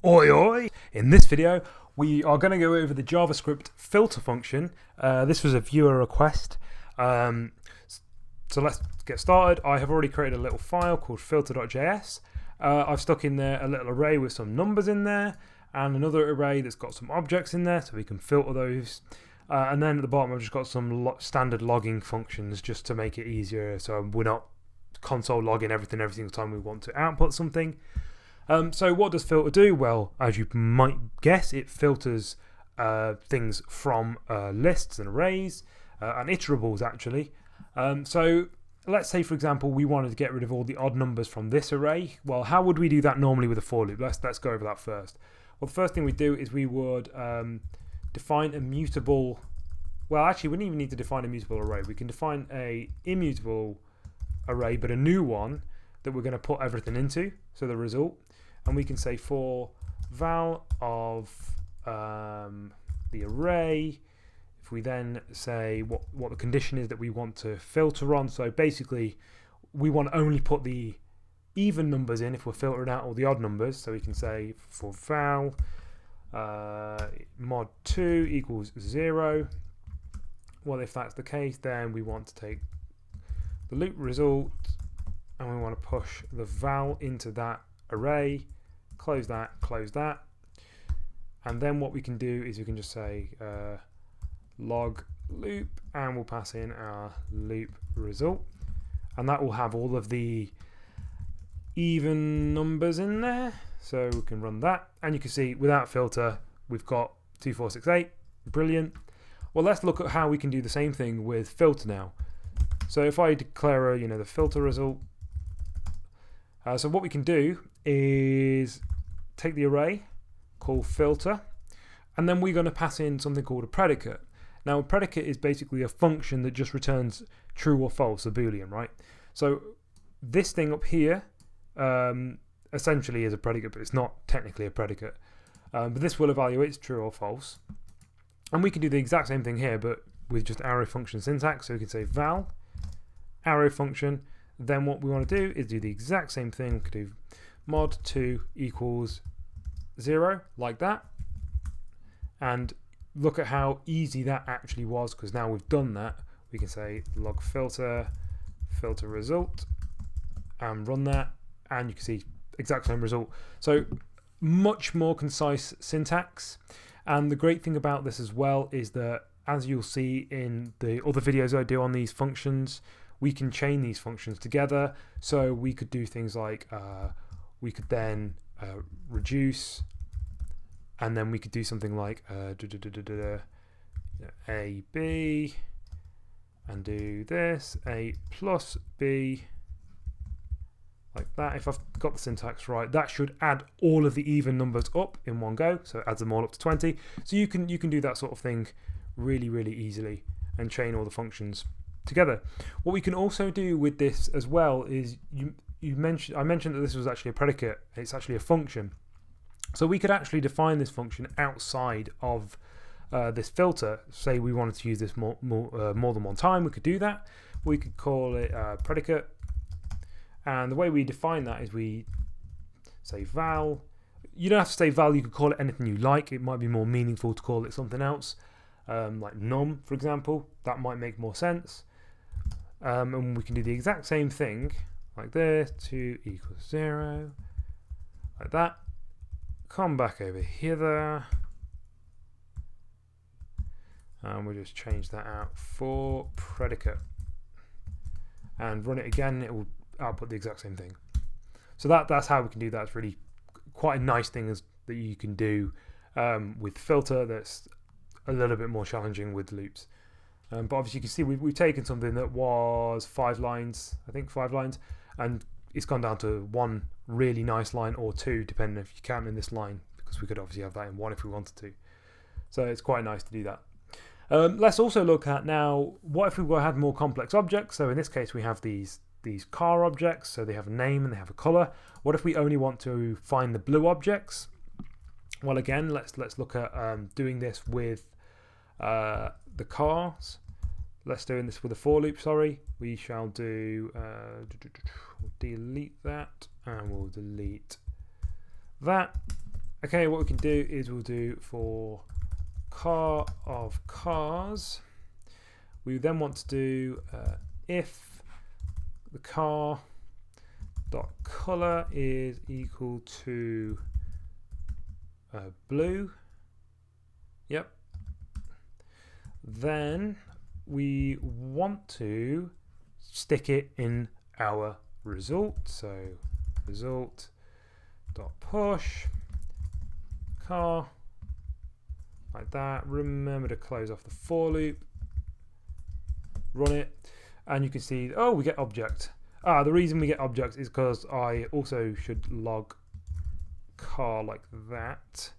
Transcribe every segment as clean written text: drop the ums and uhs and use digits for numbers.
Oi oi! In this video we are going to go over the JavaScript filter function. This was a viewer request. So let's get started. I have already created a little file called filter.js. I've stuck in there a little array with some numbers in there and another array that's got some objects in there so we can filter those. And then at the bottom I've just got some standard logging functions just to make it easier so we're not console logging every single time we want to output something. So what does filter do? Well, as you might guess, it filters things from lists and arrays and iterables actually. So let's say, for example, we wanted to get rid of all the odd numbers from this array. Well, how would we do that normally with a for loop? Let's go over that first. Well, the first thing we do is we would define a mutable. Well, actually, we don't even need to define a mutable array. We can define a immutable array, but a new one that we're going to put everything into, so the result. And we can say for val of the array, if we then say what the condition is that we want to filter on. So basically we want to only put the even numbers in if we're filtering out all the odd numbers. So we can say for val mod2 equals 0. Well, if that's the case, then we want to take the loop result and we want to push the val into that array, close that, and then what we can do is we can just say log loop and we'll pass in our loop result, and that will have all of the even numbers in there, so we can run that and you can see without filter we've got 2468. Brilliant. Well, let's look at how we can do the same thing with filter now. So if I declare the filter result, so what we can do is take the array, call filter, and then we're going to pass in something called a predicate. Now, a predicate is basically a function that just returns true or false, a boolean, right? So this thing up here essentially is a predicate, but it's not technically a predicate. But this will evaluate true or false. And we can do the exact same thing here, but with just arrow function syntax. So we can say val arrow function. Then what we want to do is do the exact same thing. We could do mod2 equals 0, like that. And look at how easy that actually was, because now we've done that. We can say log filter result, and run that, and you can see exact same result. So much more concise syntax. And the great thing about this as well is that, as you'll see in the other videos I do on these functions, we can chain these functions together. So we could do things like we could then reduce, and then we could do something like a b, and do this a plus b, like that. If I've got the syntax right, that should add all of the even numbers up in one go. So it adds them all up to 20. So you can do that sort of thing really easily and chain all the functions together. What we can also do with this as well is I mentioned that this was actually a predicate. It's actually a function. So we could actually define this function outside of this filter. Say we wanted to use this more than one time, we could do that. We could call it predicate, and the way we define that is we say val. You don't have to say val, you could call it anything you like. It might be more meaningful to call it something else, like num, for example. That might make more sense. And we can do the exact same thing like this, 2 equals 0, like that. Come back over here, and we'll just change that out for predicate and run it again. It will output the exact same thing. So that's how we can do that. It's really quite a nice thing that you can do with filter that's a little bit more challenging with loops. But obviously you can see we've taken something that was 5 lines, I think 5 lines, and it's gone down to one really nice line, or 2 depending if you count in this line, because we could obviously have that in 1 if we wanted to. So it's quite nice to do that. Let's also look at now, what if we had more complex objects? So in this case we have these car objects, so they have a name and they have a color. What if we only want to find the blue objects? Well, again, let's look at doing this with the cars. Let's do this with a for loop, sorry. We shall do, we'll delete that, and we'll delete that. Okay, what we can do is we'll do for car of cars. We then want to do if the car dot color is equal to blue. Yep. Then we want to stick it in our result. So result dot push car, like that. Remember to close off the for loop, run it, and you can see, oh, we get object. The reason we get object is because I also should log car like that,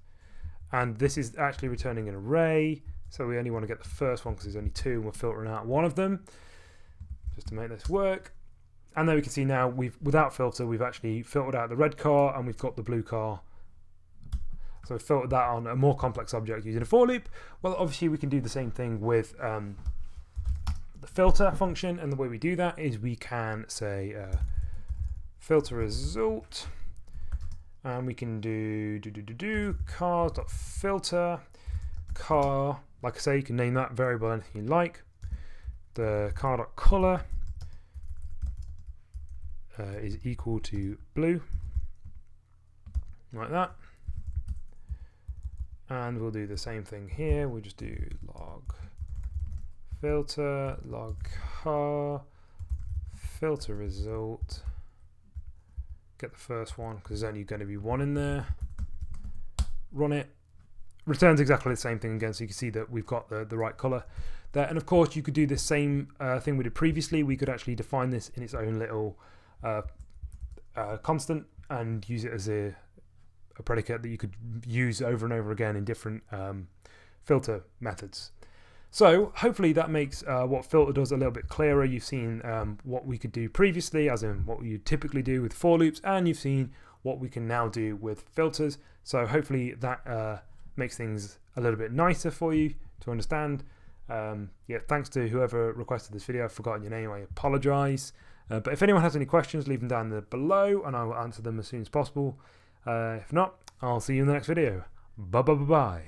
and this is actually returning an array, so we only want to get the first one because there's only two and we're filtering out one of them just to make this work. And then we can see now without filter we've actually filtered out the red car and we've got the blue car. So we filtered that on a more complex object using a for loop. Well, obviously we can do the same thing with the filter function, and the way we do that is we can say filter result, and we can do cars.filter car. Like I say, you can name that variable anything you like. The car.color is equal to blue, like that. And we'll do the same thing here. We'll just do log filter, log car, filter result. Get the first one because there's only going to be one in there. Run it. Returns exactly the same thing again, so you can see that we've got the right color there. And of course, you could do the same thing we did previously. We could actually define this in its own little constant and use it as a predicate that you could use over and over again in different filter methods. So hopefully that makes what filter does a little bit clearer. You've seen what we could do previously, as in what you typically do with for loops, and you've seen what we can now do with filters. So hopefully that makes things a little bit nicer for you to understand. Yeah, thanks to whoever requested this video. I've forgotten your name, I apologize. But if anyone has any questions, leave them down there below and I will answer them as soon as possible. If not, I'll see you in the next video. Bye bye bye bye.